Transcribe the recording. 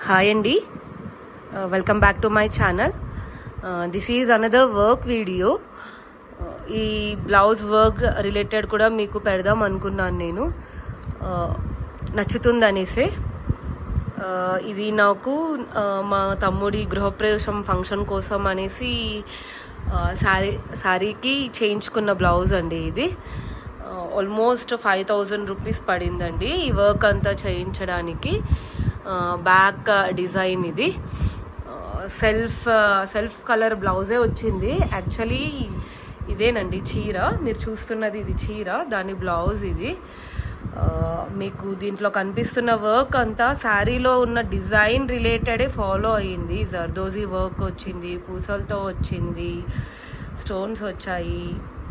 Hi అండి, welcome back to my channel. This is another work video. ఈ blouse work related కూడా మీకు పెడదాం అనుకున్నాను నేను, నచ్చుతుందనేసే. ఇది నాకు మా తమ్ముడి గృహప్రవేశం ఫంక్షన్ కోసం అనేసి శారీకి చేయించుకున్న బ్లౌజ్ అండి. ఇది ఆల్మోస్ట్ 5,000 రూపీస్ పడిందండి ఈ వర్క్ అంతా చేయించడానికి. బ్యాక్ డిజైన్ ఇది సెల్ఫ్ కలర్ బ్లౌజే వచ్చింది. యాక్చువల్లీ ఇదేనండి చీర, మీరు చూస్తున్నది ఇది చీర, దాని బ్లౌజ్ ఇది. మీకు దీంట్లో కనిపిస్తున్న వర్క్ అంతా శారీలో ఉన్న డిజైన్ రిలేటెడే ఫాలో అయ్యింది. జర్దోజీ వర్క్ వచ్చింది, పూసలతో వచ్చింది, స్టోన్స్ వచ్చాయి.